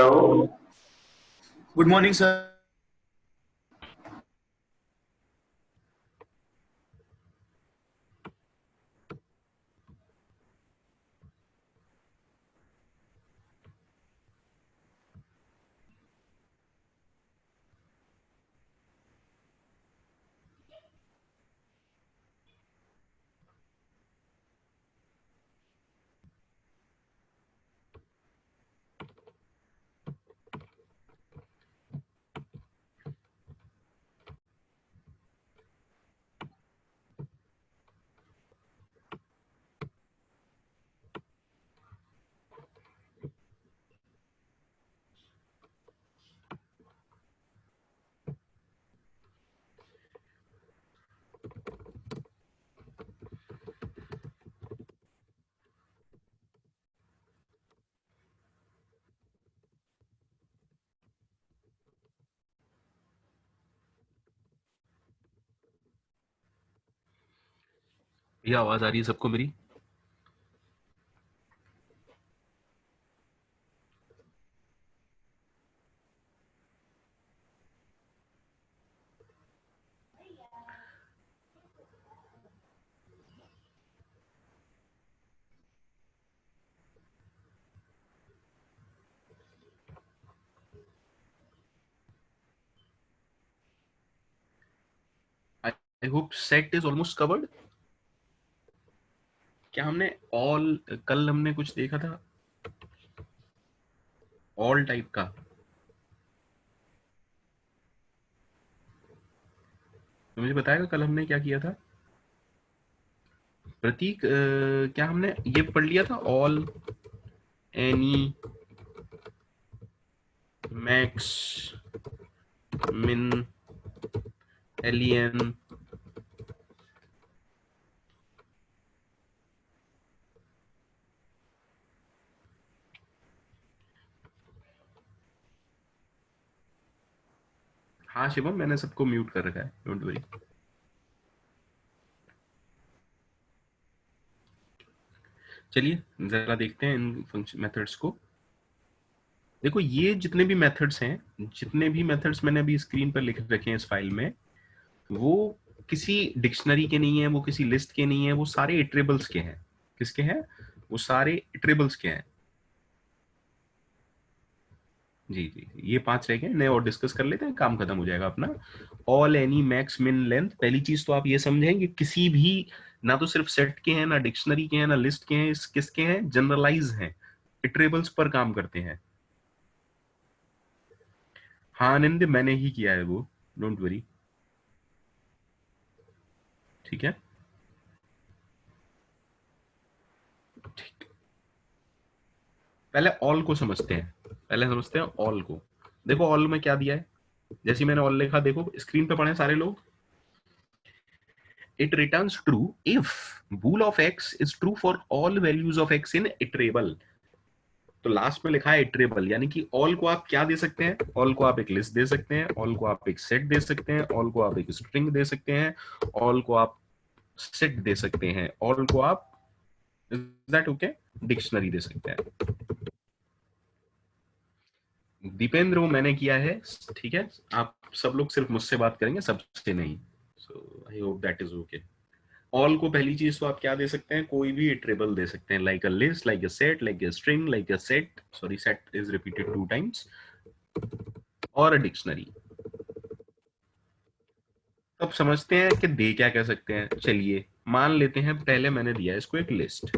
Hello. Good morning, sir. ये आवाज आ रही है सबको मेरी? I hope set is almost covered. क्या हमने ऑल, कल हमने कुछ देखा था ऑल टाइप का? तो मुझे बताएगा कल हमने क्या किया था? प्रतीक, क्या हमने ये पढ़ लिया था? ऑल, एनी, मैक्स, मिन, एलियन। हाँ शिवम, मैंने सबको म्यूट कर रखा है, डोंट वरी। चलिए जरा देखते हैं इन फंक्शन मेथड्स को। देखो, ये जितने भी मेथड्स हैं, जितने भी मेथड्स मैंने अभी स्क्रीन पर लिख रखे हैं इस फाइल में, वो किसी डिक्शनरी के नहीं है, वो किसी लिस्ट के नहीं है, वो सारे इटरेबल्स के हैं। किसके हैं? वो सारे इटरेबल्स के हैं। जी जी, ये 5 रह गए, नए और डिस्कस कर लेते हैं, काम खत्म हो जाएगा अपना। ऑल, एनी, मैक्स, मिन, लेंथ। पहली चीज तो आप ये समझेंगे, किसी भी, ना तो सिर्फ सेट के हैं, ना डिक्शनरी के हैं, ना लिस्ट के हैं, इस किसके हैं? जनरलाइज हैं, इटरेबल्स पर काम करते हैं। हाँ आनंद, मैंने ही किया है वो, डोंट वरी। ठीक है, ठीक। पहले ऑल को समझते हैं, पहले समझते हैं ऑल को। देखो ऑल में क्या दिया है, जैसे मैंने ऑल लिखा, देखो स्क्रीन पे पढ़े सारे लोग। It returns true if bool of x is true for all values of x in iterable। तो लास्ट में लिखा है इटरेबल, यानी कि ऑल को आप क्या दे सकते हैं? ऑल को आप एक लिस्ट दे सकते हैं, ऑल को आप एक सेट दे सकते हैं, ऑल को आप एक स्ट्रिंग दे सकते हैं, ऑल को आप सेट दे सकते हैं, ऑल को आप, इज दैट ओके, डिक्शनरी दे सकते हैं। दीपेंद्र, वो मैंने किया है, ठीक है। आप सब लोग सिर्फ मुझसे बात करेंगे, सबसे नहीं। So I hope that is okay. All को पहली चीज तो आप क्या दे सकते हैं? कोई भी इटरेबल दे सकते हैं, like a list, like a set, like a string, like a set, sorry set is repeated 2 times, और अ डिक्शनरी। अब समझते हैं कि दे क्या कह सकते हैं। चलिए मान लेते हैं, पहले मैंने दिया इसको एक लिस्ट,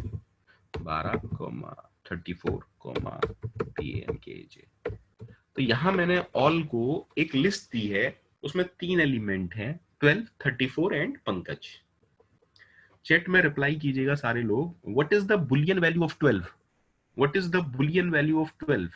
12,34,PMKJ। तो यहां मैंने ऑल को एक लिस्ट दी है, उसमें 3 एलिमेंट हैं, 12, 34 एंड पंकज। चैट में रिप्लाई कीजिएगा सारे लोग, what is the Boolean value of 12? What is the Boolean value of 12?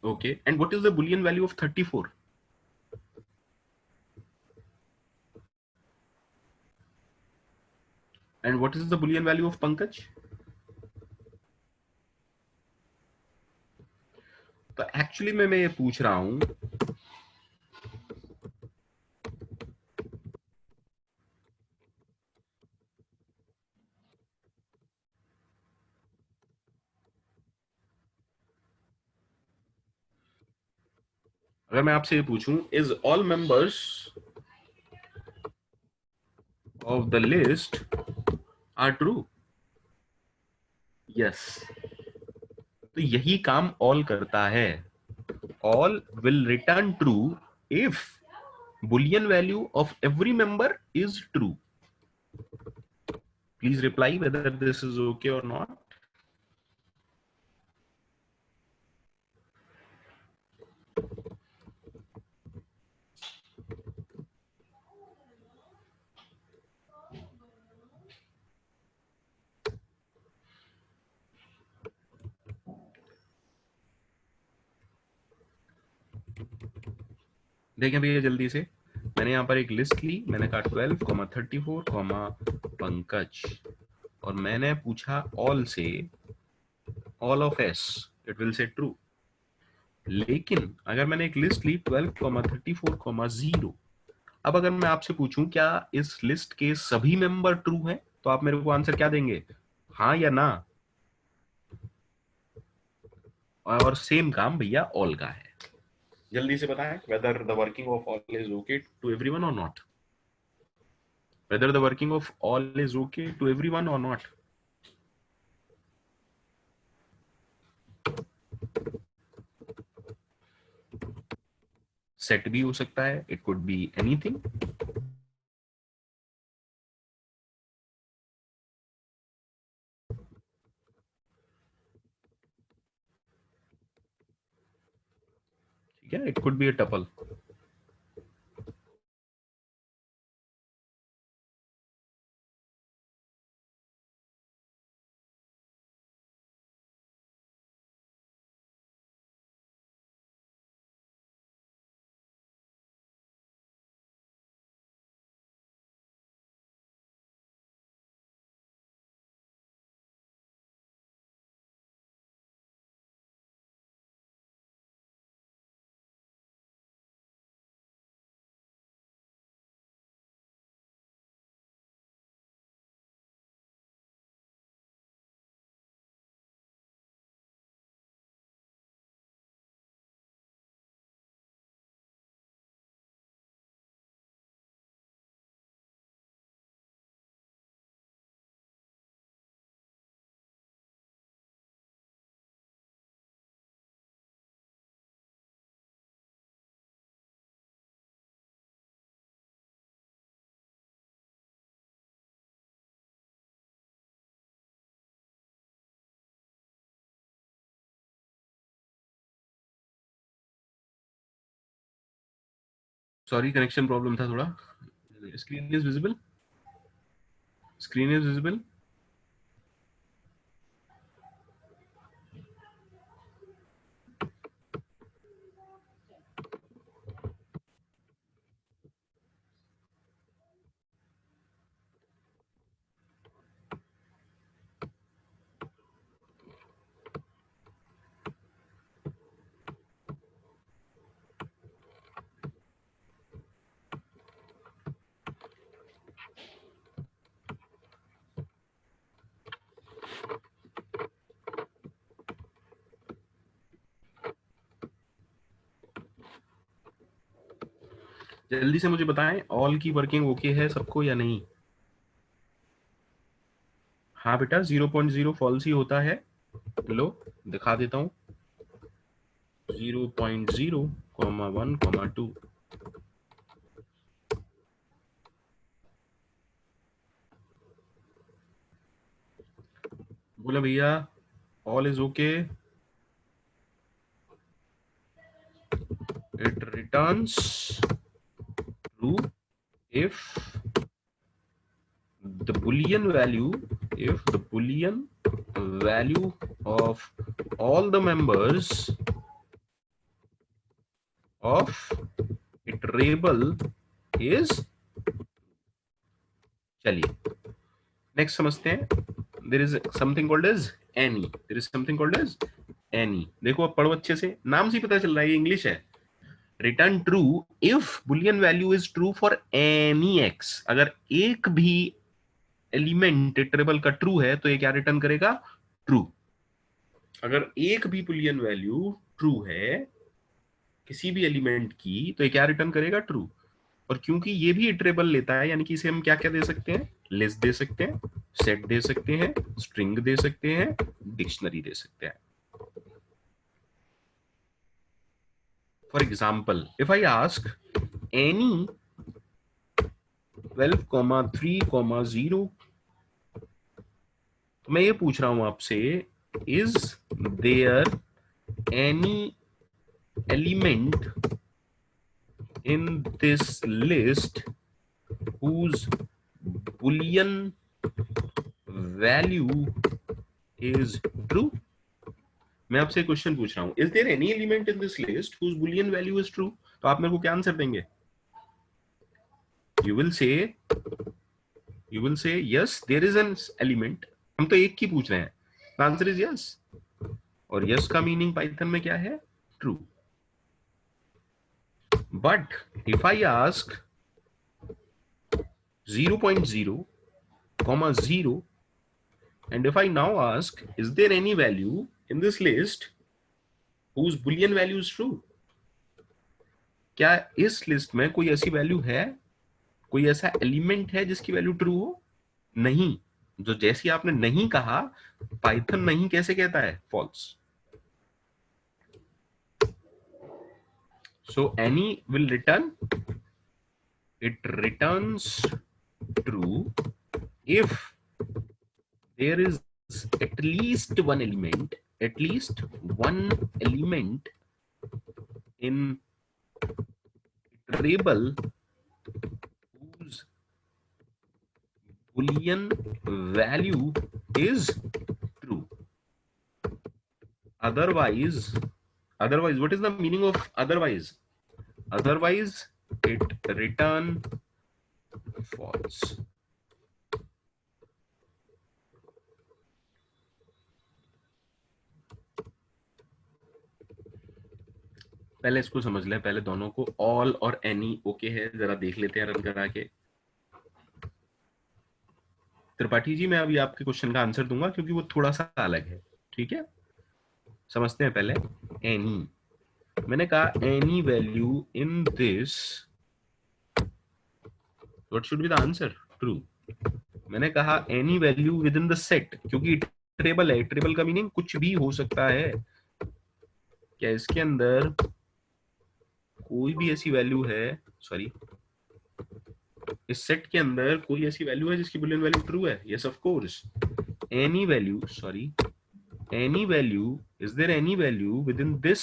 Okay, and what is the Boolean value of 34? And what is the Boolean value of Pankaj? तो actually मैं ये पूछ रहा हूं अगर मैं आपसे ये पूछूं, is all members of the list are true? Yes, तो यही काम ऑल करता है. All will return true if boolean value of every member is true. Please reply whether this is okay or not. देखें भैया जल्दी से, मैंने यहाँ पर एक लिस्ट ली, मैंने कहा 12, 34, पंकज, और मैंने पूछा ऑल से all of S, it will say true. लेकिन अगर मैंने एक लिस्ट ली 12, 34, 0, अब अगर मैं आपसे पूछूं क्या इस लिस्ट के सभी मेंबर ट्रू हैं, तो आप मेरे को आंसर क्या देंगे, हाँ या ना? और सेम काम भैया ऑल का है. जल्दी से बताएं whether the working of all is okay to everyone और not. whether the working of all is okay to everyone or not. Set भी हो सकता है, इट कुड बी एनीथिंग. ठीक है, it could be a tuple. Sorry, connection problem था थोड़ा. Screen is visible. Screen is visible. जल्दी से मुझे बताएं, ऑल की वर्किंग ओके है सबको या नहीं? हाँ बेटा, 0.0 फॉल्स ही होता है. लो दिखा देता हूं. 0.0, 1, 2. बोला भैया all is okay. It returns true if the boolean value if the boolean value of all the members of iterable is. चलिए नेक्स्ट समझते हैं. There is something called as any. There is something called as any. देखो अब पढ़ो अच्छे से, नाम से ही पता चल रहा है ये इंग्लिश है. Return true if Boolean value is true for any x. अगर एक भी एलिमेंट इटरेबल का ट्रू है तो ये क्या रिटर्न करेगा, ट्रू. अगर एक भी बुलियन वैल्यू ट्रू है किसी भी एलिमेंट की, तो ये क्या रिटर्न करेगा? ट्रू। और क्योंकि ये भी इटरेबल लेता है, यानी कि इसे हम क्या क्या दे सकते हैं? लिस्ट दे सकते हैं, सेट दे सकते हैं, स्ट्रिंग दे सकते हैं, डिक्शनरी दे सकते हैं। For example, if I ask any 12,3,0, तो मैं ये पूछ रहा हूं आपसे, is there any element in this list whose boolean value is true? मैं आपसे क्वेश्चन पूछ रहा हूं, is there any element in this list whose boolean value is true? तो आप मेरे को क्या आंसर देंगे? You will say yes there is an element। हम तो एक की पूछ रहे हैं, आंसर इज yes। और yes का मीनिंग पाइथन में क्या है? True. But if I ask 0.0, 0, and if I now ask, is there any value in this list whose boolean value is true? क्या इस लिस्ट में कोई ऐसी वैल्यू है, कोई ऐसा एलिमेंट है जिसकी वैल्यू ट्रू हो? नहीं। जो जैसी आपने नहीं कहा, पाइथन नहीं कैसे कहता है? False. So any will return, it returns true if there is at least one element, in iterable whose boolean value is true. Otherwise what is the meaning of otherwise? Otherwise it return false. पहले इसको समझ लें, पहले दोनों को, all और any okay है, जरा देख लेते हैं रन करा के। त्रिपाठी जी, मैं अभी आपके क्वेश्चन का आंसर दूंगा क्योंकि वो थोड़ा सा अलग है, ठीक है? समझते हैं पहले। एनी, मैंने कहा any value in this, what should be the answer? True. मैंने कहा any value with in the set, क्योंकि इटरेबल है, इटरेबल का मीनिंग कुछ भी हो सकता है। क्या इसके अंदर कोई भी ऐसी वैल्यू है, सॉरी, इस सेट के अंदर कोई ऐसी वैल्यू है जिसकी बुलियन वैल्यू ट्रू है? Yes of course. Any value, sorry, any value, is there any value within this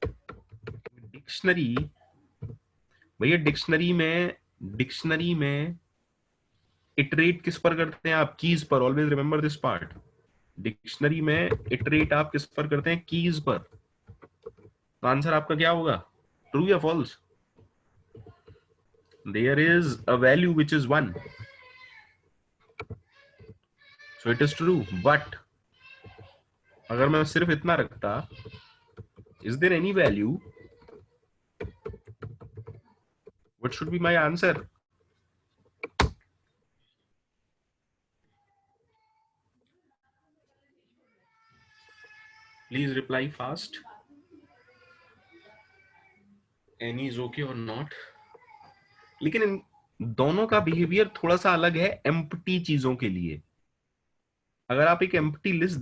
dictionary? भैया डिक्शनरी में इटरेट किस पर करते हैं आप? कीज पर। Always remember this part. Dictionary में इटरेट आप किस पर करते हैं? कीज पर। तो आंसर आपका क्या होगा? ट्रू या false? There is a value which is 1, so it is true. But अगर मैं सिर्फ इतना रखता, is there any value, what should be my answer? Please reply fast. Any is okay और नॉट? लेकिन इन दोनों का बिहेवियर थोड़ा सा अलग है एम्प्टी चीजों के लिए। अगर आप एक एम्प्टी लिस्ट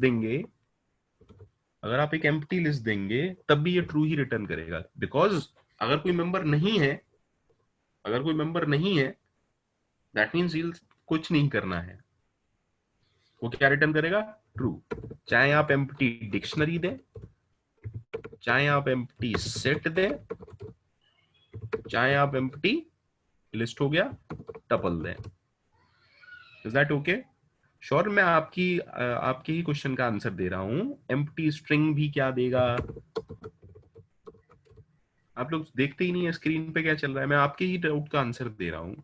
देंगे, तब भी ये ट्रू ही रिटर्न करेगा, बिकॉज अगर कोई मेंबर नहीं है, दैट मीन्स कुछ नहीं करना है, वो क्या रिटर्न करेगा? ट्रू। चाहे आप एम्प्टी डिक्शनरी दें, चाहे आप एम्प्टी सेट दें, चाहे आप एम्प्टी लिस्ट हो गया टपल दें। Is that okay? श्योर। मैं आपके ही क्वेश्चन का आंसर दे रहा हूं। एम्प्टी स्ट्रिंग भी क्या देगा? आप लोग देखते ही नहीं है स्क्रीन पे क्या चल रहा है। मैं आपके ही डाउट का आंसर दे रहा हूं।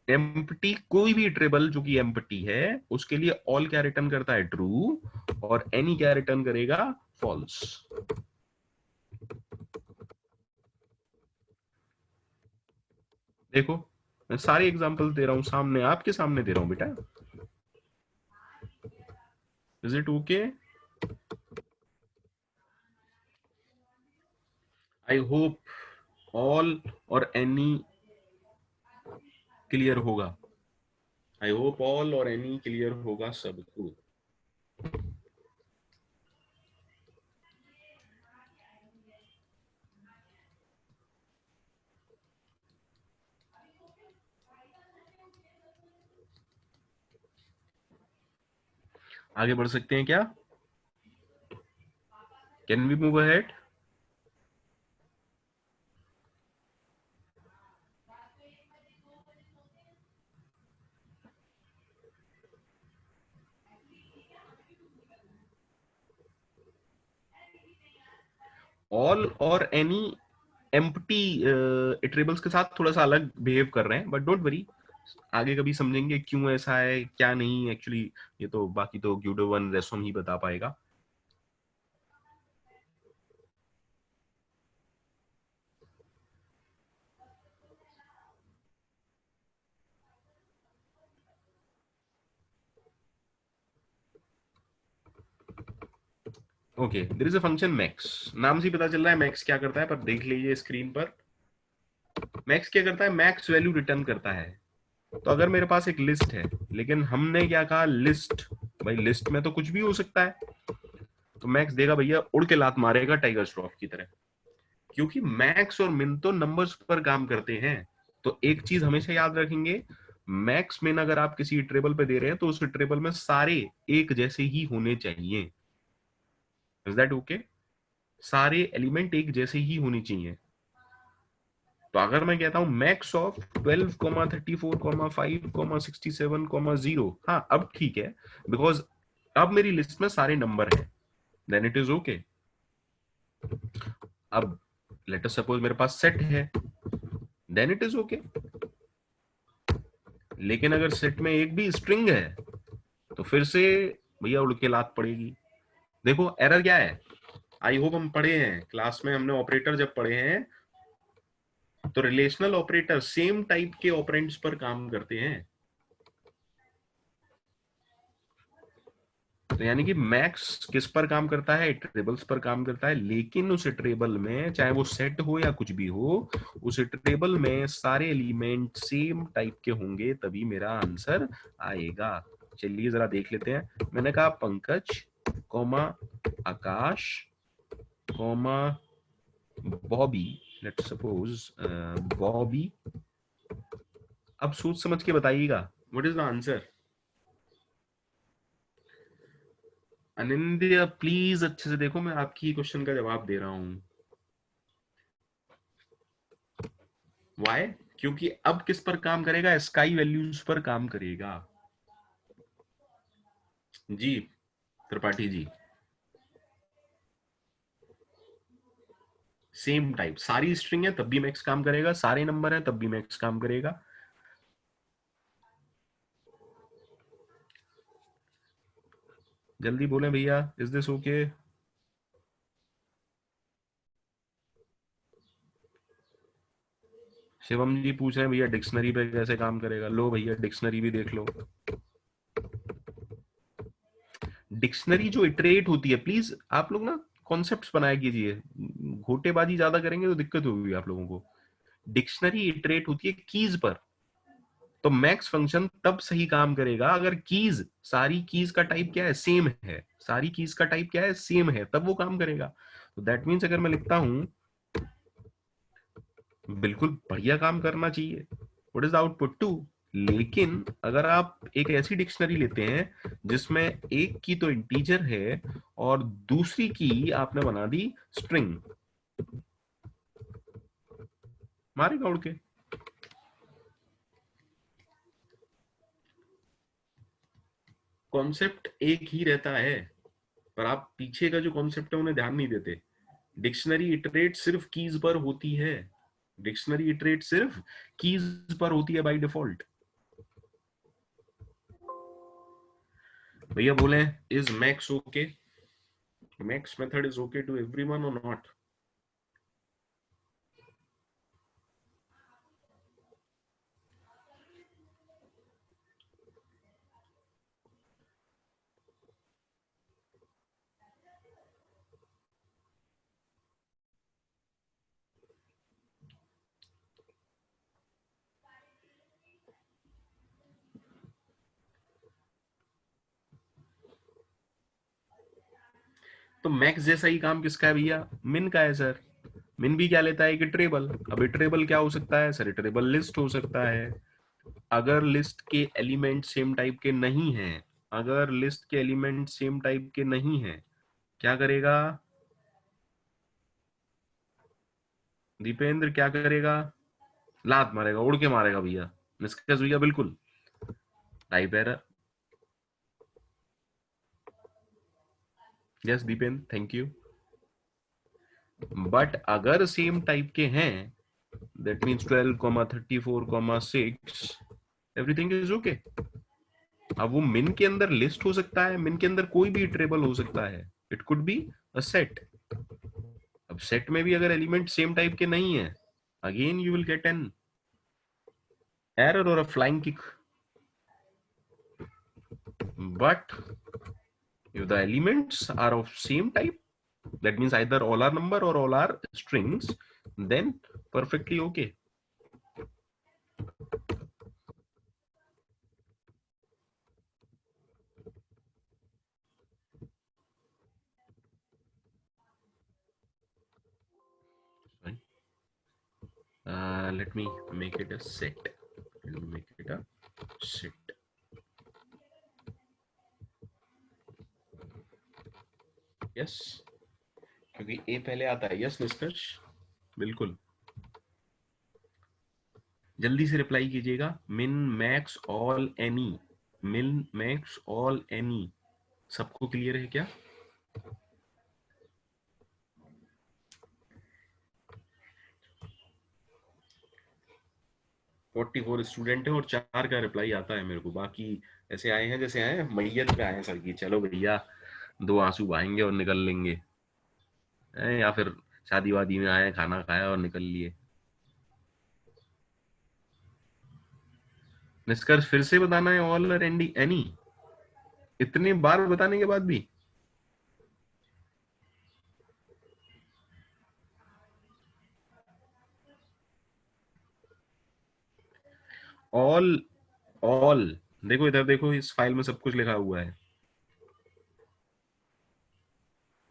एम्प्टी, कोई भी ट्रेबल जो कि एम्प्टी है, उसके लिए ऑल क्या रिटर्न करता है? ट्रू। और एनी क्या रिटर्न करेगा? फॉल्स। देखो, मैं सारे एग्जांपल दे रहा हूं, सामने, आपके सामने दे रहा हूं बेटा। Is it okay? I hope all और एनी क्लियर होगा। आई होप ऑल और एनी क्लियर होगा सबको। आगे बढ़ सकते हैं क्या? Can we move ahead? All और एनी एम्प्टी इटरेबल्स के साथ थोड़ा सा अलग बिहेव कर रहे हैं, बट डोंट वरी, आगे कभी समझेंगे क्यों ऐसा है क्या नहीं एक्चुअली। ये तो बाकी तो ग्यूडो वन रेसोम ही बता पाएगा। Okay, there is a function max. नाम से पता चल रहा है मैक्स क्या करता है, पर देख लीजिए स्क्रीन पर। मैक्स क्या करता है? मैक्स वैल्यू रिटर्न करता है। तो अगर मेरे पास एक लिस्ट है, लेकिन हमने क्या कहा, लिस्ट। भाई लिस्ट में तो कुछ भी हो सकता है, तो मैक्स देगा भैया उड़ के लात मारेगा टाइगर श्रॉफ की तरह। क्योंकि मैक्स और मिन तो नंबर्स पर काम करते हैं। तो एक चीज हमेशा याद रखेंगे, मैक्स मिन अगर आप किसी ट्रेबल पे दे रहे हैं तो उस ट्रेबल में सारे एक जैसे ही होने चाहिए। Is that okay? सारे एलिमेंट एक जैसे ही होने चाहिए। तो अगर मैं कहता हूं मैक्स ऑफ 12, 34, 5, 67, 0, हाँ अब ठीक है, बिकॉज अब मेरी लिस्ट में सारे नंबर हैं, देन इट इज ओके। अब लेट अस सपोज मेरे पास सेट है, देन इट इज ओके। लेकिन अगर सेट में एक भी स्ट्रिंग है तो फिर से भैया उड़ के लात पड़ेगी। देखो एरर क्या है, आई होप हम पढ़े हैं क्लास में, हमने ऑपरेटर जब पढ़े हैं तो रिलेशनल ऑपरेटर सेम टाइप के ऑपरेंड्स पर काम करते हैं। तो यानी कि मैक्स किस पर काम करता है? ट्रेबल्स पर काम करता है, लेकिन उस ट्रेबल में चाहे वो सेट हो या कुछ भी हो, उस ट्रेबल में सारे एलिमेंट सेम टाइप के होंगे, तभी मेरा आंसर आएगा। चलिए जरा देख लेते हैं। मैंने कहा Pankaj comma Akash comma Bobby, let's suppose Bobby. अब सोच समझ के बताइएगा what is the answer. अनिंद्य please अच्छे से देखो, मैं आपकी क्वेश्चन का जवाब दे रहा हूं। वाई? क्योंकि अब किस पर काम करेगा? स्काई वैल्यूज पर काम करेगा। जी त्रिपाठी जी, सेम टाइप, सारी स्ट्रिंग है तब भी मैक्स काम करेगा, सारे नंबर है तब भी मैक्स काम करेगा। जल्दी बोले भैया, इज दिस ओके? शिवम जी पूछ रहे हैं भैया डिक्शनरी पे कैसे काम करेगा। लो भैया डिक्शनरी भी देख लो। डिक्शनरी जो इटरेट होती है, प्लीज आप लोग ना कॉन्सेप्ट्स बनाया कीजिए, घोटेबाजी ज्यादा करेंगे तो दिक्कत होगी आप लोगों को। डिक्शनरी इटरेट होती है कीज पर। तो मैक्स फंक्शन तब सही काम करेगा अगर कीज, सारी कीज का टाइप क्या है? सेम है। सारी कीज का टाइप क्या है? सेम है, तब वो काम करेगा। तो दैट मीन्स अगर मैं लिखता हूं, बिल्कुल बढ़िया काम करना चाहिए, व्हाट इज आउटपुट टू। लेकिन अगर आप एक ऐसी डिक्शनरी लेते हैं जिसमें एक की तो इंटीजर है और दूसरी की आपने बना दी स्ट्रिंग, मारेगा उड़ के। कॉन्सेप्ट एक ही रहता है, पर आप पीछे का जो कॉन्सेप्ट है उन्हें ध्यान नहीं देते। डिक्शनरी इटरेट सिर्फ कीज पर होती है। डिक्शनरी इटरेट सिर्फ कीज पर होती है बाय डिफॉल्ट। भैया बोले is max okay? Max method is okay to everyone और नॉट? तो मैक्स जैसा ही काम किसका है भैया? मिन का है सर। मिन भी क्या लेता है? कि इटरेबल। अब इटरेबल क्या हो सकता है सर? इटरेबल लिस्ट हो सकता है। अगर लिस्ट के एलिमेंट सेम टाइप के नहीं हैं, अगर लिस्ट के एलिमेंट सेम टाइप के नहीं हैं, क्या करेगा दीपेंद्र? क्या करेगा? लात मारेगा, उड़ के मारेगा भैया। निष्कर्ष भैया बिल्कुल type error. Yes Dipendra, thank you. But अगर सेम टाइप के हैं, that means 12, 34, 6, everything is okay. अब वो मिन के अंदर लिस्ट हो सकता है, मिन के अंदर कोई भी इटरेबल हो सकता है। It could be a set. अब सेट में भी अगर एलिमेंट सेम टाइप के नहीं है, again you will get an error और a flying kick. But if the elements are of same type, that means either all are number or all are strings, then perfectly okay. Sorry. Let me make it a set. Let me make it a set. Yes, क्योंकि ए पहले आता है। Yes निष्कर्ष बिल्कुल। जल्दी से reply कीजिएगा। Min max all any, min max all any, सबको क्लियर है क्या? फोर्टी फोर स्टूडेंट है और 4 का रिप्लाई आता है मेरे को। बाकी ऐसे आए हैं जैसे आए मैयत पे आए हैं सर की, चलो भैया 2 आंसू बहाएंगे और निकल लेंगे। या फिर शादी वादी में आए, खाना खाया और निकल लिए। निष्कर्ष फिर से बताना है ऑल और एंडी एनी, इतने बार बताने के बाद भी? ऑल, ऑल देखो इधर देखो, इस फाइल में सब कुछ लिखा हुआ है।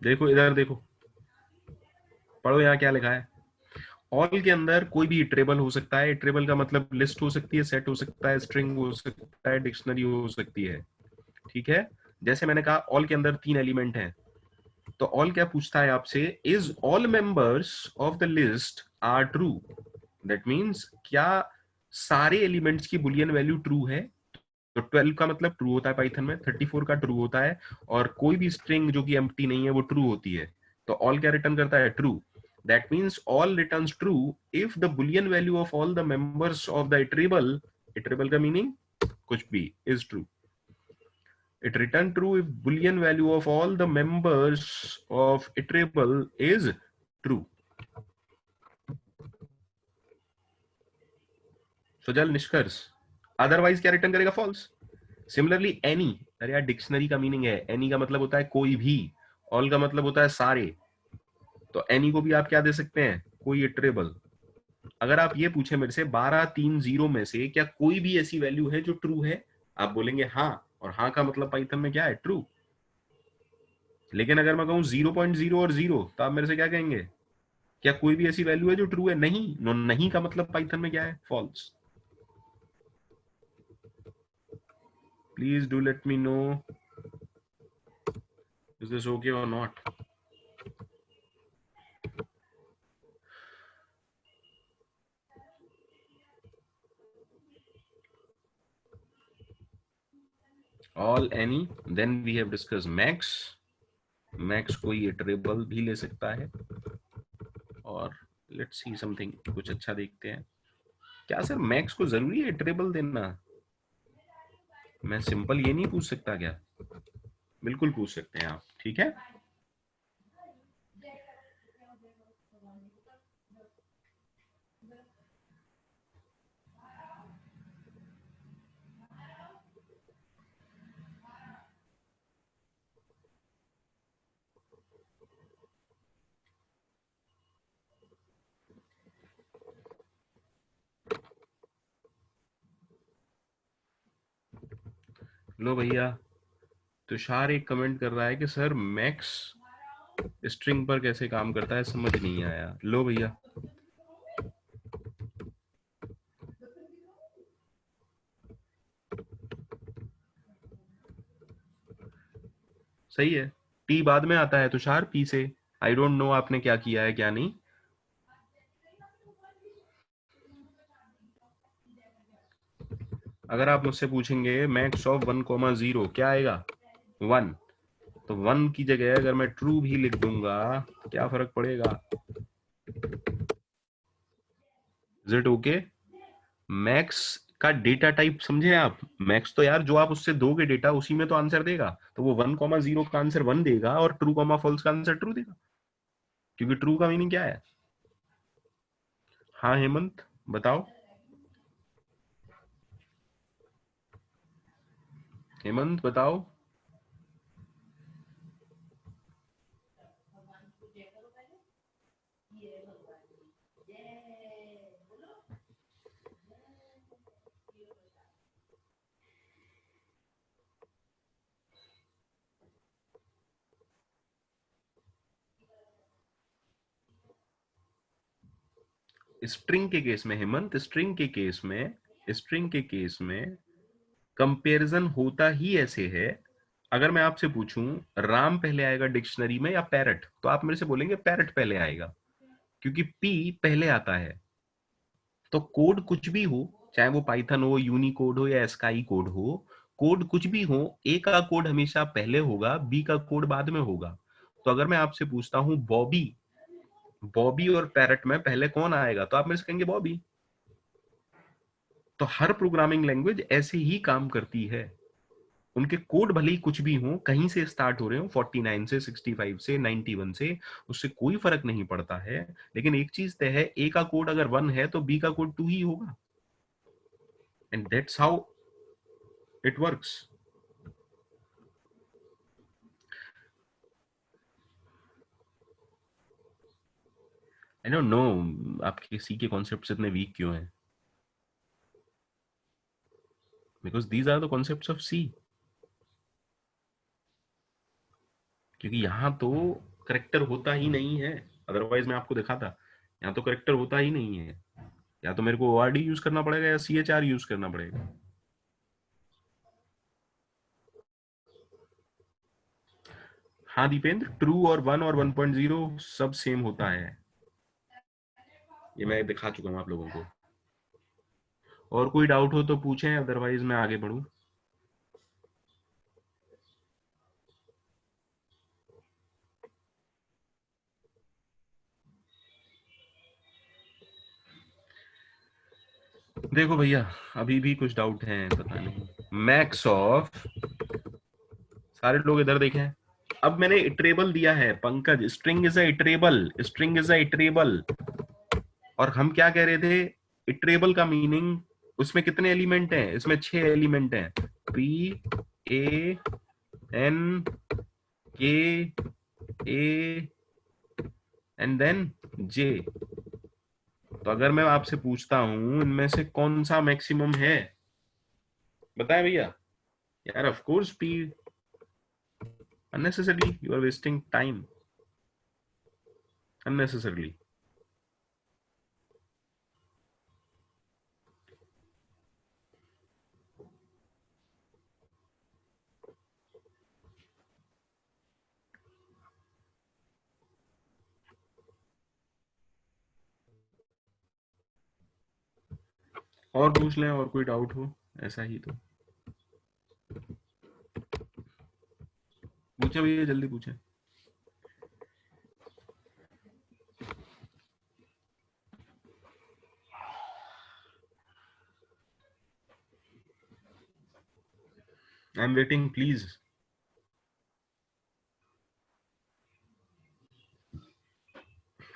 देखो इधर देखो, पढ़ो यहाँ क्या लिखा है। ऑल के अंदर कोई भी इटरेबल हो सकता है। इटरेबल का मतलब लिस्ट हो सकती है, सेट हो सकता है, स्ट्रिंग हो सकता है, डिक्शनरी हो सकती है। ठीक है। जैसे मैंने कहा ऑल के अंदर 3 एलिमेंट हैं, तो ऑल क्या पूछता है आपसे? Is all members of the list are true. That means क्या सारे एलिमेंट्स की बुलियन वैल्यू ट्रू है? तो 12 का मतलब ट्रू होता है पाइथन में, 34 का ट्रू होता है, और कोई भी स्ट्रिंग जो कि एम्प्टी नहीं है वो ट्रू होती है। तो ऑल क्या रिटर्न करता है? True. That means all returns true if the Boolean value of all the members of the iterable, iterable का मीनिंग कुछ भी, is true. It return true if boolean value of all the members of iterable is true. Sujal निष्कर्ष। Otherwise क्या return करेगा? False. Similarly any, अरे यार dictionary का meaning है, एनी का मतलब होता है कोई भी, ऑल का मतलब होता है सारे। तो एनी को भी आप क्या दे सकते हैं? कोई इटरेबल। अगर आप ये पूछे मेरे से 1230 में से क्या कोई भी ऐसी वैल्यू है जो ट्रू है, आप बोलेंगे हाँ, और हाँ का मतलब पाइथन में क्या है? ट्रू। लेकिन अगर मैं कहूं 0.0 और 0, तो आप मेरे से क्या कहेंगे? क्या कोई भी ऐसी वैल्यू है जो ट्रू है? नहीं। नहीं का मतलब पाइथन में क्या है? False. Please do let me know, is this okay और not? All any, then we have discuss max. Max कोई इटरेबल भी ले सकता है। और लेट्स सी समथिंग, कुछ अच्छा देखते हैं। क्या सर मैक्स को जरूरी है इटरेबल देना? मैं सिंपल ये नहीं पूछ सकता क्या? बिल्कुल पूछ सकते हैं आप, ठीक है। लो भैया, तुषार एक कमेंट कर रहा है कि सर मैक्स स्ट्रिंग पर कैसे काम करता है समझ नहीं आया। लो भैया, सही है। टी बाद में आता है तुषार, पी से। आई डोंट नो आपने क्या किया है क्या नहीं। अगर आप मुझसे पूछेंगे मैक्स ऑफ 1,0 क्या आएगा, 1। तो 1 की जगह अगर मैं ट्रू भी लिख दूंगा तो क्या फर्क पड़ेगा। Is it okay? मैक्स का डेटा टाइप समझे आप? मैक्स तो यार जो आप उससे दोगे डेटा उसी में तो आंसर देगा। तो वो 1,0 का आंसर 1 देगा और ट्रू कॉमा फॉल्स का आंसर ट्रू देगा, क्योंकि ट्रू का मीनिंग क्या है। हाँ हेमंत बताओ। हेमंत बताओ। स्ट्रिंग के केस में हेमंत, स्ट्रिंग के केस में कंपैरिजन होता ही ऐसे है। अगर मैं आपसे पूछूं राम पहले आएगा डिक्शनरी में या पैरट, तो आप मेरे से बोलेंगे पैरट पहले आएगा, क्योंकि पी पहले आता है। तो कोड कुछ भी हो, चाहे वो पाइथन हो, यूनिकोड हो या स्काई कोड हो, कोड कुछ भी हो, ए का कोड हमेशा पहले होगा, बी का कोड बाद में होगा। तो अगर मैं आपसे पूछता हूं बॉबी, बॉबी और पैरट में पहले कौन आएगा, तो आप मेरे से कहेंगे बॉबी। तो हर प्रोग्रामिंग लैंग्वेज ऐसे ही काम करती है। उनके कोड भले ही कुछ भी हो, कहीं से स्टार्ट हो रहे हो, 49 से, 65 से, 91 से, उससे कोई फर्क नहीं पड़ता है। लेकिन एक चीज तय है, ए का कोड अगर 1 है तो बी का कोड 2 ही होगा। And that's how it works. I don't know आपके सी के कॉन्सेप्ट्स इतने वीक क्यों हैं, because these are the concepts of C. क्योंकि यहाँ तो करेक्टर होता ही नहीं है, अदरवाइज मैं आपको दिखाता। यहाँ तो करेक्टर होता ही नहीं है। या तो मेरे को ORD यूज करना पड़ेगा या CHR यूज करना पड़ेगा। हाँ दीपेंद्र, ट्रू और 1 और 1.0 सब सेम होता है, ये मैं दिखा चुका हूं आप लोगों को। और कोई डाउट हो तो पूछें, अदरवाइज मैं आगे बढ़ूं। देखो भैया, अभी भी कुछ डाउट है पता नहीं। मैक्स ऑफ, सारे लोग इधर देखें। अब मैंने इटरेबल दिया है Pankaj, string is a iterable, string is a iterable. और हम क्या कह रहे थे, इटरेबल का मीनिंग, उसमें कितने एलिमेंट हैं, इसमें 6 एलिमेंट हैं, P A N K A and then J। तो अगर मैं आपसे पूछता हूं इनमें से कौन सा मैक्सिमम है, बताएं भैया। यार of course P। Unnecessarily you are wasting time, unnecessarily. और पूछ लें, और कोई डाउट हो ऐसा ही तो पूछे भैया, जल्दी पूछे। I am waiting please.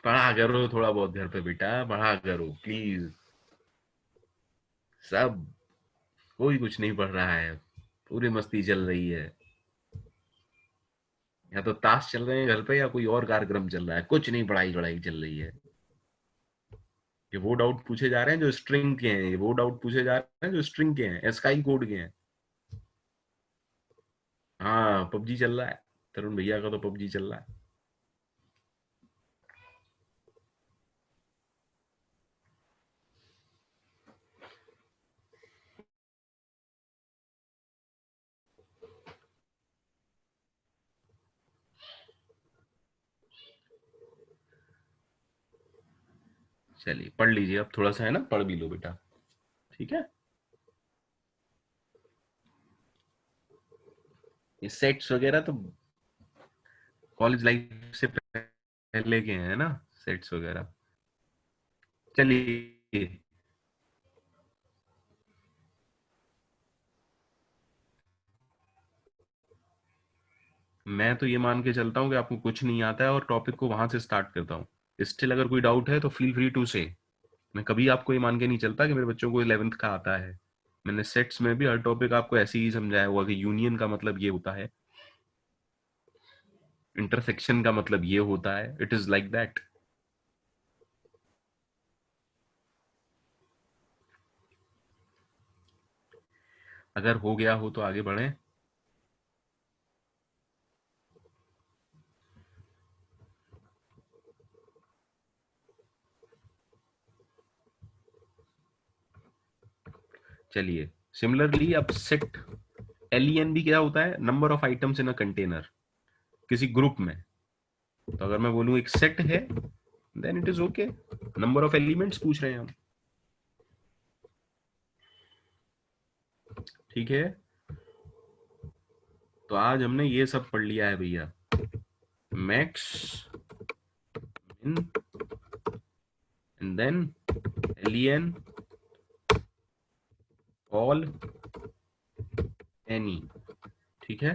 पढ़ा करो थोड़ा बहुत घर पे बेटा, पढ़ा करो प्लीज। सब, कोई कुछ नहीं पढ़ रहा है, पूरी मस्ती चल रही है। या तो ताश चल रहे हैं घर पे या कोई और कार्यक्रम चल रहा है, कुछ नहीं पढ़ाई वढ़ाई चल रही है। ये वो डाउट पूछे जा रहे हैं जो स्ट्रिंग के हैं, ये वो डाउट पूछे जा रहे हैं जो स्ट्रिंग के हैं, स्काई कोड के हैं। हाँ पबजी चल रहा है, तरुण भैया का तो पबजी चल रहा है। चलिए पढ़ लीजिए, अब थोड़ा सा है ना, पढ़ भी लो बेटा, ठीक है। ये सेट्स वगैरह तो कॉलेज लाइफ से पहले के हैं ना, सेट्स वगैरह। चलिए, मैं तो ये मान के चलता हूँ कि आपको कुछ नहीं आता है और टॉपिक को वहां से स्टार्ट करता हूँ। स्टिल अगर कोई डाउट है तो फील फ्री टू से। मैं कभी आपको ये मान के नहीं चलता कि मेरे बच्चों को 11th का आता है। मैंने सेट्स में भी हर टॉपिक आपको ऐसे ही समझाया हुआ कि यूनियन का मतलब ये होता है, इंटरसेक्शन का मतलब ये होता है, इट इज लाइक दैट। अगर हो गया हो तो आगे बढ़े। चलिए, सिमिलरली अब सेट, एलईएन भी क्या होता है, number of items in a container, किसी ग्रुप में। तो अगर मैं बोलूं एक सेट है, then it is okay, number of elements पूछ रहे हैं हम, ठीक है। तो आज हमने ये सब पढ़ लिया है भैया, मैक्स, मिन, एंड देन एलईएन, ऑल, एनी, ठीक है।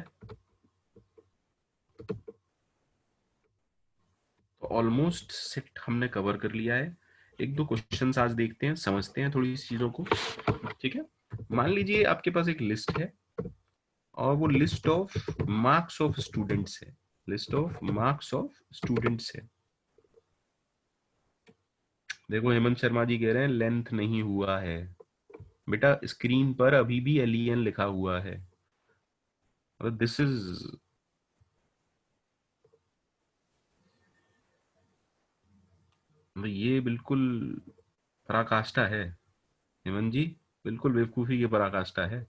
तो ऑलमोस्ट सेट हमने कवर कर लिया है। एक दो क्वेश्चंस आज देखते हैं, समझते हैं थोड़ी सी चीजों को, ठीक है। मान लीजिए आपके पास एक लिस्ट है और वो list of marks of students है, list of marks of students है। देखो हेमंत शर्मा जी कह रहे हैं लेंथ नहीं हुआ है। बेटा स्क्रीन पर अभी भी एलियन लिखा हुआ है, दिस इज, ये बिल्कुल पराकाष्ठा है हेमंत जी, बिल्कुल बेवकूफी की पराकाष्ठा है।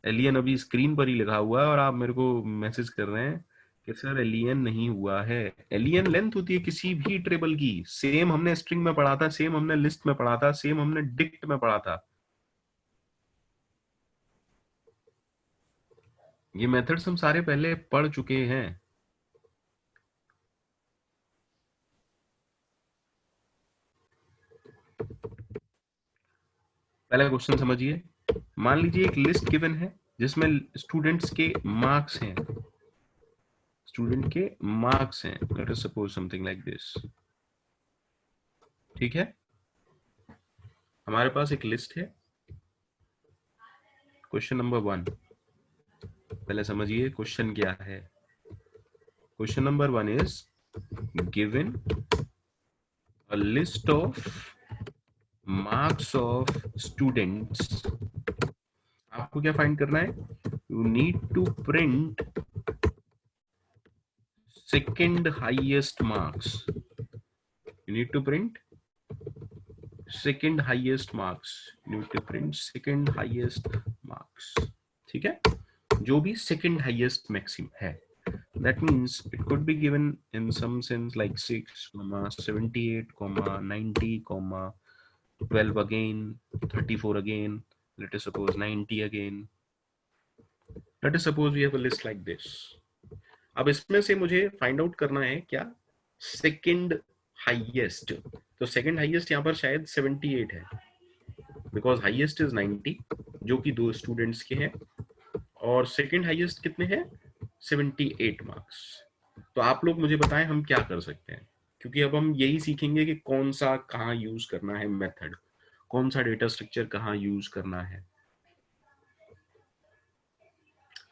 एलियन अभी स्क्रीन पर ही लिखा हुआ है और आप मेरे को मैसेज कर रहे हैं कि सर एलियन नहीं हुआ है। एलियन लेंथ होती है किसी भी ट्रेबल की, सेम हमने स्ट्रिंग में पढ़ा था, सेम हमने लिस्ट में पढ़ा था, सेम हमने डिक्ट में पढ़ा था। ये मेथड्स हम सारे पहले पढ़ चुके हैं। पहला क्वेश्चन समझिए। मान लीजिए एक लिस्ट गिवन है जिसमें स्टूडेंट्स के मार्क्स हैं, स्टूडेंट के मार्क्स हैं, let us suppose something like this, ठीक है। हमारे पास एक लिस्ट है। क्वेश्चन नंबर 1, पहले समझिए क्वेश्चन क्या है। Question number 1 is given a list of marks of students। आपको क्या फाइंड करना है, you need to print second highest marks, you need to print second highest marks, you need to print second highest marks, ठीक है। जो भी second highest maximum है, that means it could be given in some sense like 6 comma 78 comma 90 comma 12 again, 34 again, let us suppose 90 again, let us suppose we have a list like this। अब इसमें से मुझे find out करना है क्या, second highest. तो second highest यहाँ पर शायद 78 है, बिकॉज हाईएस्ट इज 90 जो कि दो स्टूडेंट्स के हैं, और सेकंड हाईएस्ट कितने हैं, 78 मार्क्स। तो आप लोग मुझे बताएं हम क्या कर सकते हैं, क्योंकि अब हम यही सीखेंगे कि कौन सा कहाँ यूज करना है मेथड, कौन सा डेटा स्ट्रक्चर कहाँ यूज करना है।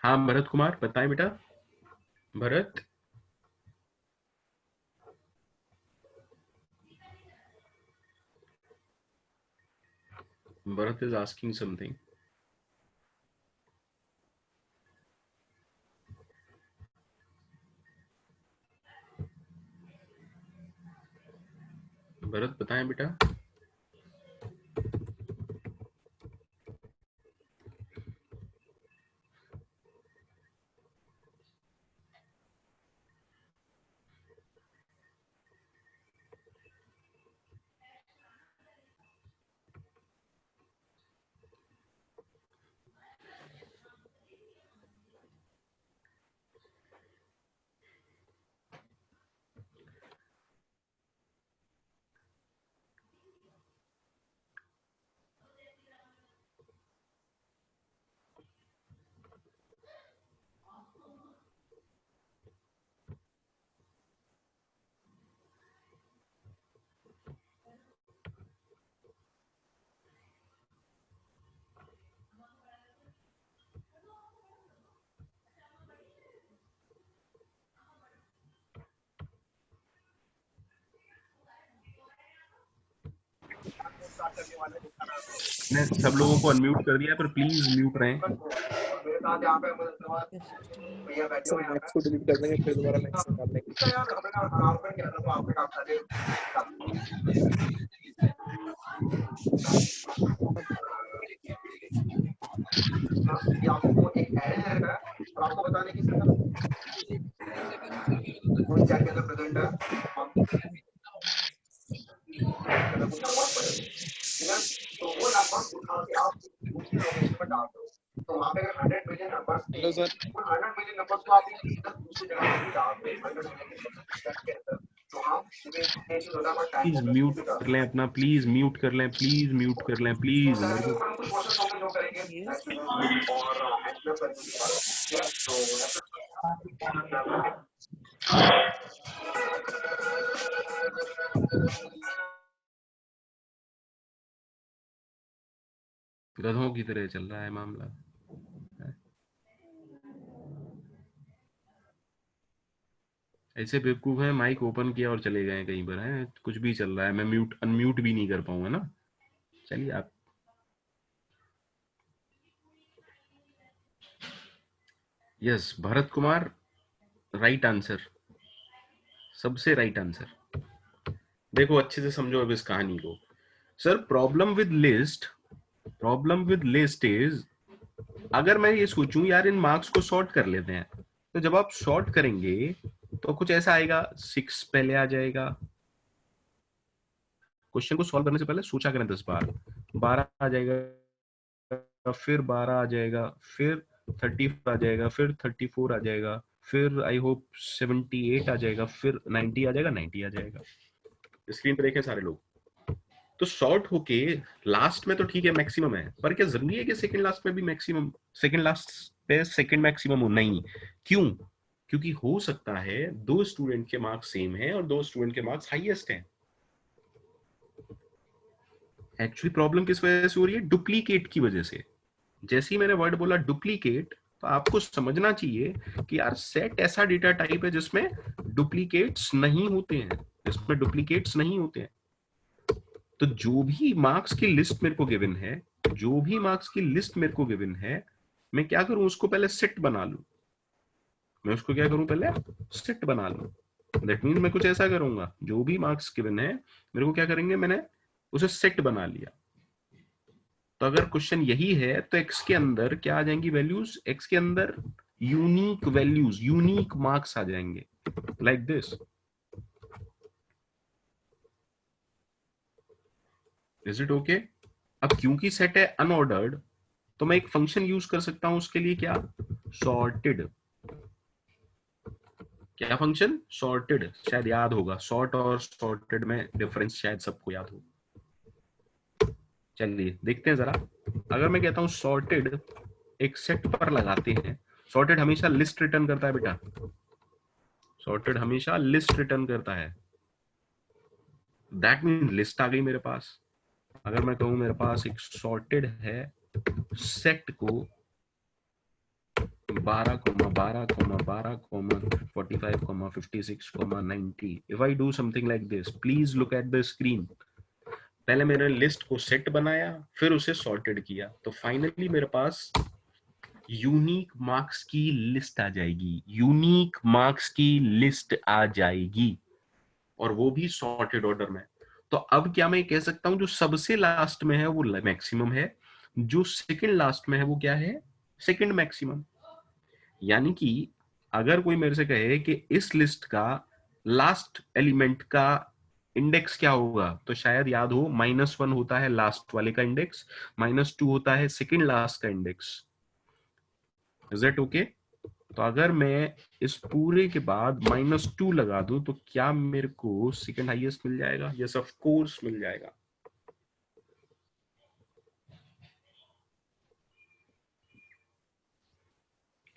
हाँ भरत कुमार बताएं बेटा, Bharat, Bharat is asking something. Bharat बताएं बेटा। मैंने सब लोगों को अनम्यूट कर दिया, पर प्लीज म्यूट रहें। सर मैक्स को डिलीट कर देंगे, फिर दोबारा मैक्स निकाल लेंगे। आपको एक एरे रहेगा और आपको बताने की कौन चैट के अंदर प्रेजेंट है, तो वो नंबर उठा के आप दूसरी लोकेशन पर डाल दो। तो वहाँ पे अगर 100 मिलियन नंबर्स थे, हेलो सर, उन 100 मिलियन नंबर्स को आप दूसरी जगह पर भी डाल दो 100 मिलियन चैट के अंदर। तो हम प्लीज म्यूट कर लें अपना, प्लीज म्यूट कर लें, प्लीज म्यूट कर लें, प्लीज। मेरे को गधों की तरह चल रहा है मामला। ऐसे बेवकूफ हैं, माइक ओपन किया और चले गए कहीं पर, हैं कुछ भी चल रहा है, मैं म्यूट अनम्यूट भी नहीं कर पाऊंगा ना। चलिए आप। Yes, Bharat Kumar, right answer, सबसे राइट आंसर। देखो अच्छे से समझो अब इस कहानी को। Sir problem with list is, अगर मैं ये सोचूं यार इन मार्क्स को सॉर्ट कर लेते हैं, तो जब आप सॉर्ट करेंगे तो कुछ ऐसा आएगा, 6 पहले आ जाएगा। क्वेश्चन को सॉल्व करने से पहले सोचा करें 10 बार। 12 आ जाएगा, फिर 12 आ जाएगा, फिर 30 आ जाएगा, फिर 34 आ जाएगा, फिर आई होप 78 आ जाएगा, फिर 90 आ जाएगा, 90 आ जाएगा। स्क्रीन पे देखें सारे लोग। तो शॉर्ट होके लास्ट में तो ठीक है मैक्सिमम है, पर क्या जरूरी है कि सेकंड लास्ट में भी मैक्सिमम, सेकंड लास्ट पे सेकंड मैक्सिमम हो? नहीं। क्यों? क्योंकि हो सकता है दो स्टूडेंट के मार्क्स सेम हैं और दो स्टूडेंट के मार्क्स हाईएस्ट हैं। एक्चुअली प्रॉब्लम किस वजह से हो रही है? डुप्लीकेट की वजह से। जैसे ही मैंने वर्ड बोला डुप्लीकेट, तो आपको समझना चाहिए कि यार सेट ऐसा डेटा टाइप है जिसमें डुप्लीकेट्स नहीं होते हैं, जिसमें डुप्लीकेट्स नहीं होते हैं। तो जो भी मार्क्स की लिस्ट मेरे को गिवन है, जो भी मार्क्स की लिस्ट मेरे को गिवन है, मैं क्या करूं, उसको पहले सेट बना लूं। मैं उसको क्या करूं, पहले सेट बना लूं। दैट मीन मैं कुछ ऐसा करूंगा, जो भी मार्क्स गिवन है मेरे को क्या करेंगे, मैंने उसे सेट बना लिया। तो अगर क्वेश्चन यही है तो एक्स के अंदर क्या आ जाएंगी वैल्यूज, एक्स के अंदर यूनिक वैल्यूज, यूनिक मार्क्स आ जाएंगे, like this. Is it okay? अब क्योंकि सेट है अनऑर्डर्ड, तो मैं एक फंक्शन यूज कर सकता हूं उसके लिए, क्या? सॉर्टेड। क्या फंक्शन? सॉर्टेड। शायद याद होगा, सॉर्ट और सॉर्टेड में डिफरेंस शायद सबको याद हो। चलिए देखते हैं जरा। अगर मैं कहता हूं सॉर्टेड एक सेट पर लगाते हैं, सॉर्टेड हमेशा लिस्ट रिटर्न करता है बेटा, सॉर्टेड हमेशा लिस्ट रिटर्न करता है। दैट मीन लिस्ट आ गई मेरे पास। अगर मैं कहूं मेरे पास एक सॉर्टेड है सेट को 12, 12, 12, 45, 56, 90, if I do something like this, please look at the screen। पहले मैंने लिस्ट को सेट बनाया, फिर उसे सॉर्टेड किया, तो फाइनली मेरे पास यूनिक मार्क्स की लिस्ट आ जाएगी, यूनिक मार्क्स की लिस्ट आ जाएगी, और वो भी सॉर्टेड ऑर्डर में। तो अब क्या मैं कह सकता हूं जो सबसे लास्ट में है वो मैक्सिमम है, जो सेकंड लास्ट में है वो क्या है? Second maximum. यानी कि अगर कोई मेरे से कहे कि इस लिस्ट का लास्ट एलिमेंट का इंडेक्स क्या होगा, तो शायद याद हो -1 होता है लास्ट वाले का इंडेक्स, -2 होता है सेकंड लास्ट का इंडेक्स। Is it okay? तो अगर मैं इस पूरे के बाद -2 लगा दूं तो क्या मेरे को सेकंड हाईएस्ट मिल जाएगा? यस ऑफ कोर्स मिल जाएगा।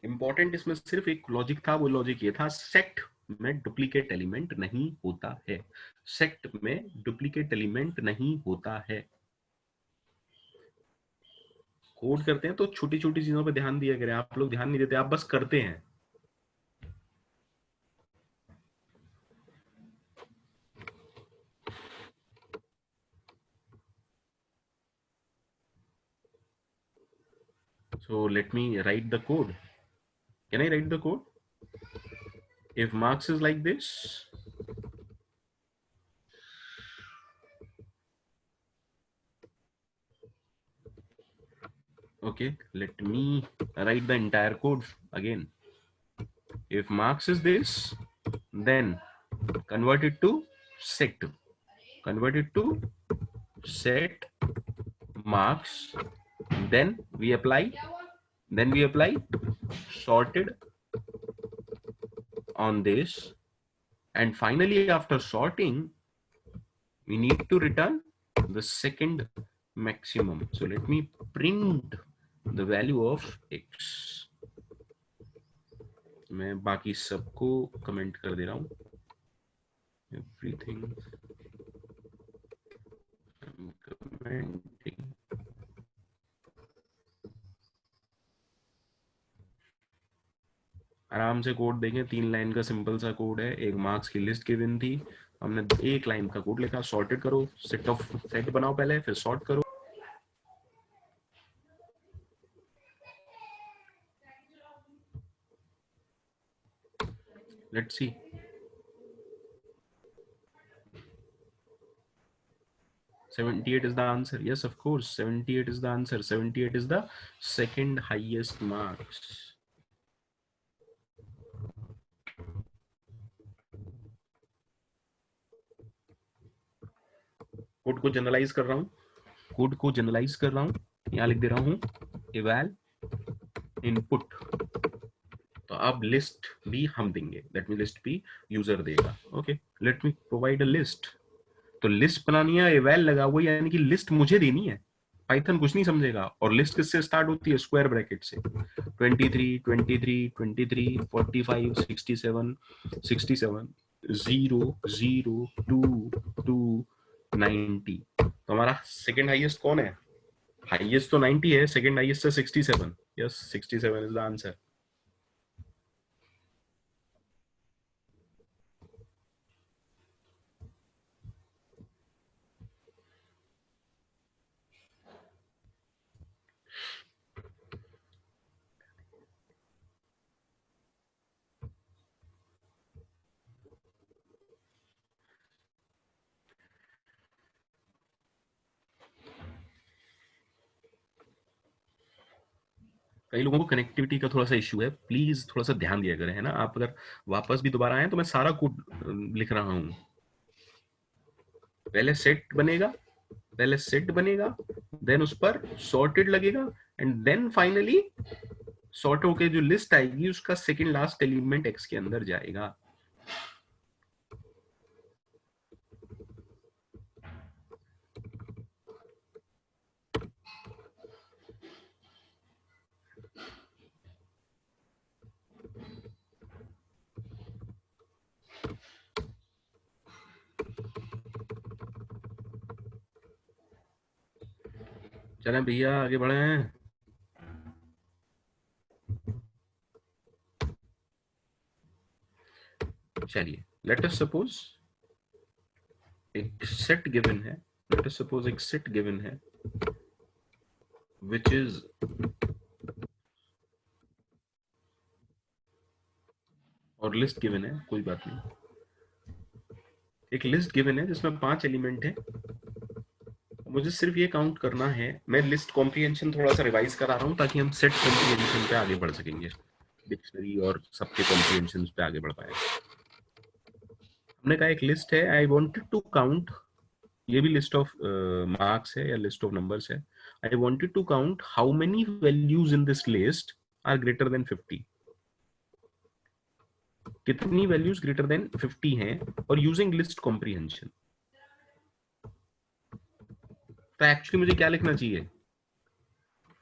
इंपॉर्टेंट इसमें सिर्फ एक लॉजिक था, वो लॉजिक ये था, सेट में डुप्लीकेट एलिमेंट नहीं होता है, सेट में डुप्लीकेट एलिमेंट नहीं होता है। कोड करते हैं तो छोटी छोटी चीजों पे ध्यान दिया करें, आप लोग ध्यान नहीं देते, आप बस करते हैं। So let me write the code. Can I write the code? If marks is like this, okay, let me write the entire code again. If marks is this, then convert it to set. Convert it to set marks. Then we apply sorted on this, and finally after sorting we need to return the second maximum. So let me print the value of x. मैं बाकी सबको comment कर दे रहा हूं. Everything I'm commenting. आराम से code देखें. 3 line का सिंपल सा कोड है. एक मार्क्स की लिस्ट गिवन थी, हमने 1 लाइन का कोड लिखा. सॉर्टेड करो, सेट बनाओ पहले, फिर सॉर्ट करो. Let's see. $78 is the answer. Yes, of course, 78 is the answer. 78 is the second highest marks. Code को जनरलाइज कर रहा हूं. यहां लिख दे रहा हूं eval input. तो अब लिस्ट भी हम देंगे. दैट मीन लिस्ट भी यूजर देगा. Okay, let me provide a list. तो लिस्ट बनानी है, eval लगा हुआ, यानी कि लिस्ट मुझे देनी है. पाइथन कुछ नहीं समझेगा. और लिस्ट किससे स्टार्ट होती है? स्क्वायर ब्रैकेट से. 23 23 23 45 67 67 0 0 2 2 90. तो हमारा सेकंड हाईएस्ट कौन है? हाईएस्ट तो 90 है, सेकंड हाईएस्ट है 67. Yes, 67 is the answer. कई लोगों को कनेक्टिविटी का थोड़ा सा इश्यू है. प्लीज थोड़ा सा ध्यान दिया करें, है ना. आप अगर वापस भी दोबारा आए तो मैं सारा कोड लिख रहा हूं. पहले सेट बनेगा, देन उस पर सॉर्टेड लगेगा, एंड देन फाइनली सॉर्ट होके जो लिस्ट आएगी उसका सेकंड लास्ट एलिमेंट एक्स के अंदर जाएगा. चलें भैया, आगे बढ़े. चलिए, लेट अस सपोज एक सेट गिवन है. which is और लिस्ट गिवन है. कोई बात नहीं, एक लिस्ट गिवन है जिसमें 5 एलिमेंट है. मुझे सिर्फ ये काउंट करना है. मैं लिस्ट कॉम्प्रिहेंशन थोड़ा सा रिवाइज करा रहा हूं ताकि हम सेट कॉम्प्रिहेंशन पे आगे बढ़ सकेंगे. डिक्शनरी और सबके कॉम्प्रिहेंशन पे आगे बढ़ पाए. हमने कहा एक लिस्ट है. आई वांटेड टू काउंट, ये भी लिस्ट ऑफ मार्क्स है या लिस्ट ऑफ नंबर्स है. I wanted to count how many values in this list are greater than 50. कितनी वैल्यूज ग्रेटर देन 50 हैं, और यूजिंग लिस्ट कॉम्प्रिहेंशन. तो एक्चुअली मुझे क्या लिखना चाहिए?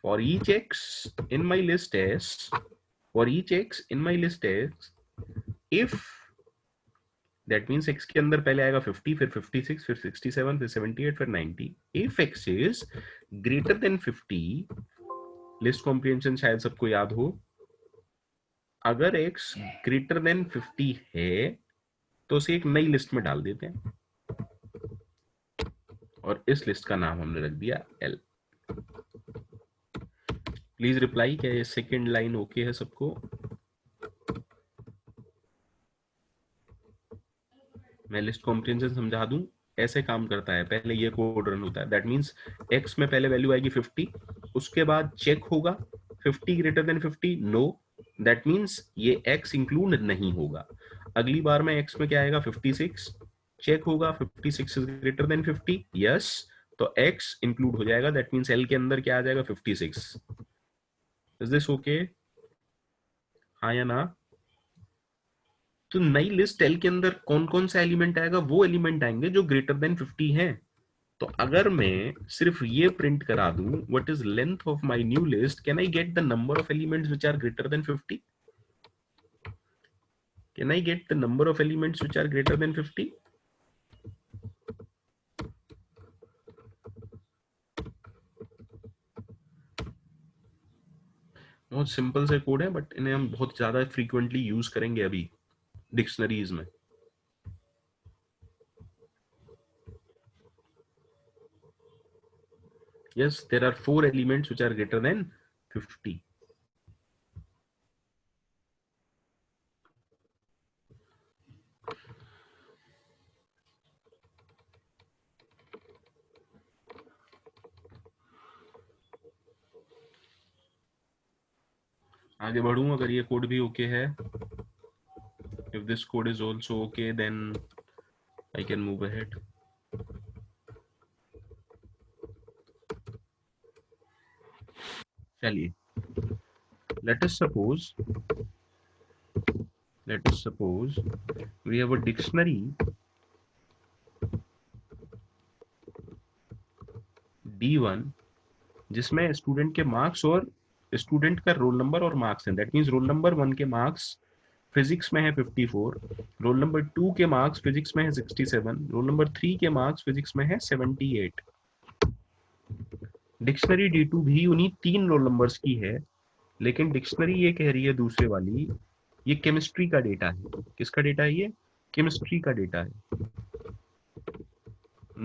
For each X in my list S, if, that means X के अंदर पहले आएगा 50, फिर 56, फिर 67, फिर 78, फिर 90. If x is greater than 50, list comprehension शायद सबको याद हो. अगर एक्स ग्रेटर देन 50 है तो उसे एक नई लिस्ट में डाल देते हैं, और इस लिस्ट का नाम हमने रख दिया L. प्लीज रिप्लाई, क्या ये सेकेंड लाइन ओके है सबको? मैं लिस्ट कॉम्प्रिहेंशन समझा दूं। ऐसे काम करता है, पहले ये कोड रन होता है, दैट मींस x में पहले वैल्यू आएगी 50, उसके बाद चेक होगा 50 greater than 50, no, that means ये x इंक्लूड नहीं होगा। अगली बार में x में क्या आएगा 56, चेक होगा 56 इज ग्रेटर देन 50, यस, तो x इंक्लूड हो जाएगा, दैट मींस l के अंदर क्या आ जाएगा 56। Is this okay? हाँ या ना? तो नई लिस्ट एल के अंदर कौन कौन सा एलिमेंट आएगा? वो एलिमेंट आएंगे जो ग्रेटर देन 50 है। तो अगर मैं सिर्फ ये प्रिंट करा दूं what is length of my new list, can I get the number of elements which are greater than 50? Can I get the number of elements which are greater than 50? बहुत simple से code है, but इन्हें हम बहुत ज्यादा frequently use करेंगे अभी dictionaries में। yes, there are 4 elements which are greater than 50. आगे बढ़ूं, अगर ये कोड भी ओके है, if this code is also okay, then I can move ahead. चलिए, let us suppose we have a dictionary D1 जिसमें स्टूडेंट के marks और student का रोल नंबर और मार्क्स हैं। दैट मींस रोल नंबर 1 के मार्क्स फिजिक्स में है 54, रोल नंबर 2 के मार्क्स फिजिक्स में है 67, रोल नंबर 3 के मार्क्स फिजिक्स में है 78। डिक्शनरी D2 भी उन्हीं 3 रोल नंबर्स की है, लेकिन डिक्शनरी ये कह रही है दूसरे वाली, ये केमिस्ट्री का डेटा है। किसका डेटा है ये? केमिस्ट्री का डेटा है।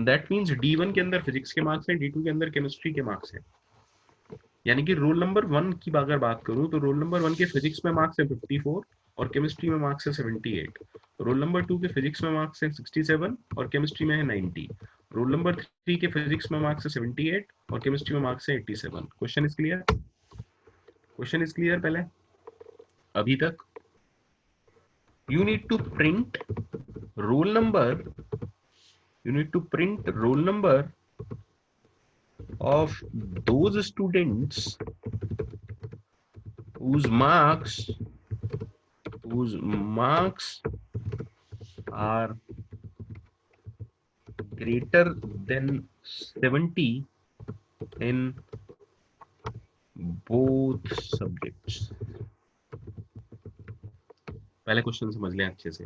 दैट मींस D1 के अंदर फिजिक्स के मार्क्स हैं, D2 के अंदर केमिस्ट्री के मार्क्स हैं। यानी कि रोल नंबर 1 की अगर बात करूं तो रोल नंबर 1 के फिजिक्स में मार्क्स है 54 और केमिस्ट्री में मार्क्स है 78। रोल नंबर 2 के फिजिक्स में मार्क्स है 67 और केमिस्ट्री में है 90। रोल नंबर 3 के फिजिक्स में मार्क्स है 78 और केमिस्ट्री में मार्क्स है 87। Question is clear? Question is clear पहले अभी तक? you need to print roll number you need to print roll number of those students whose marks are greater than 70 in both subjects। पहले question समझ लें अच्छे से।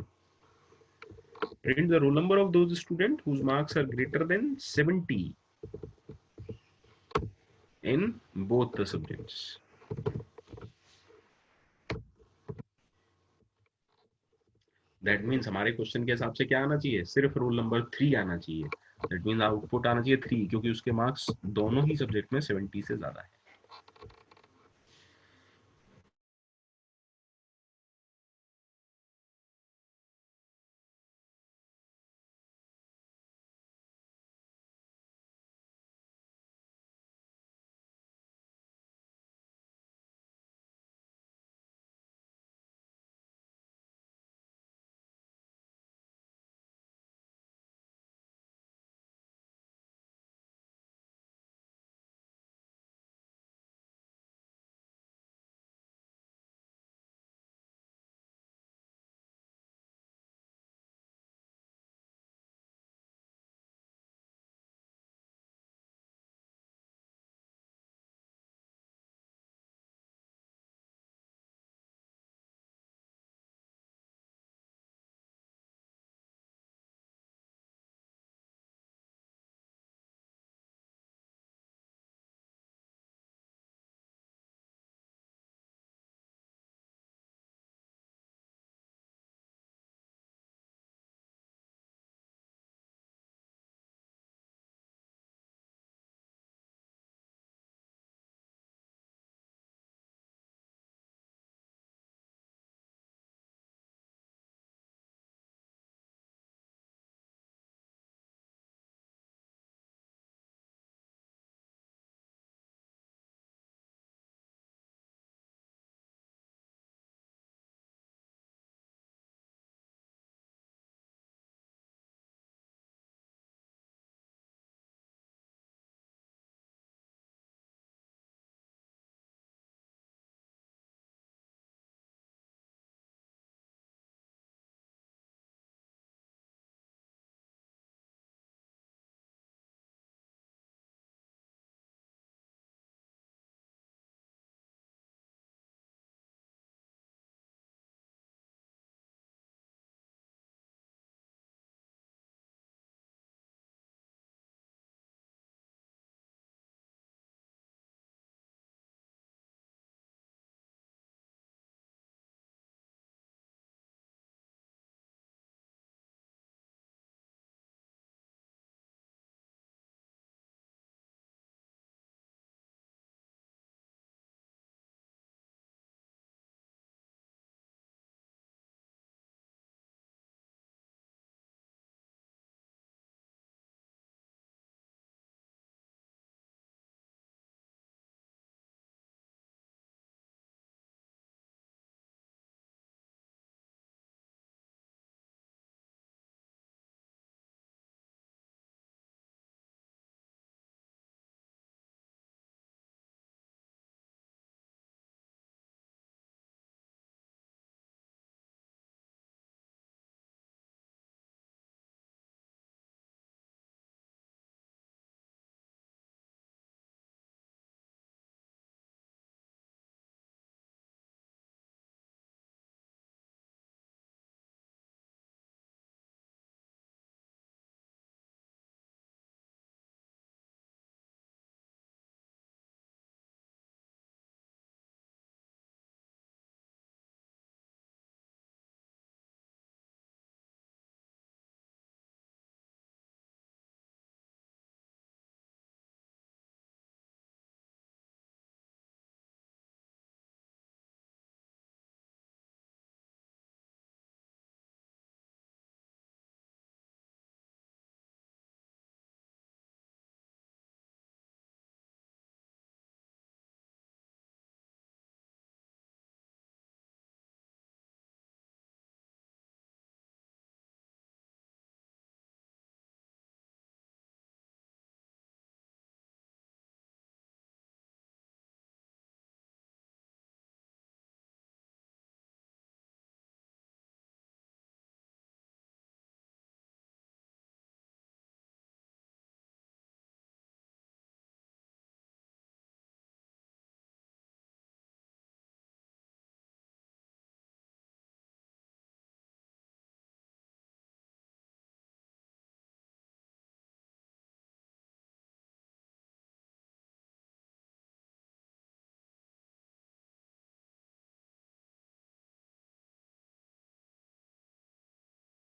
print the roll number of those students whose marks are greater than 70 in both the subjects। That means हमारे question के हिसाब से क्या आना चाहिए? सिर्फ रोल नंबर 3 आना चाहिए। दैट मीन्स आउटपुट आना चाहिए 3, क्योंकि उसके मार्क्स दोनों ही सब्जेक्ट में 70 से ज्यादा है।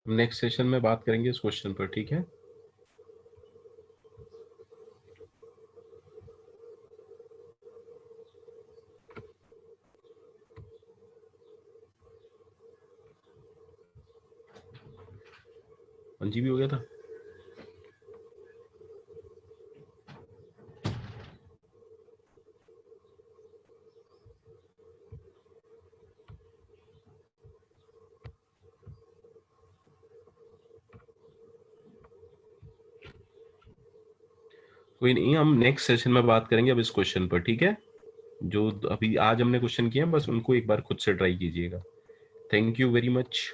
हम नेक्स्ट सेशन में बात करेंगे इस क्वेश्चन पर, ठीक है? जी भी हो गया था। कोई नहीं, हम नेक्स्ट सेशन में बात करेंगे अब इस क्वेश्चन पर, ठीक है? जो अभी आज हमने क्वेश्चन किए हैं बस उनको एक बार खुद से ट्राई कीजिएगा। Thank you very much.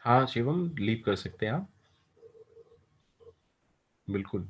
हाँ शिवम, लीव कर सकते हैं आप, बिल्कुल।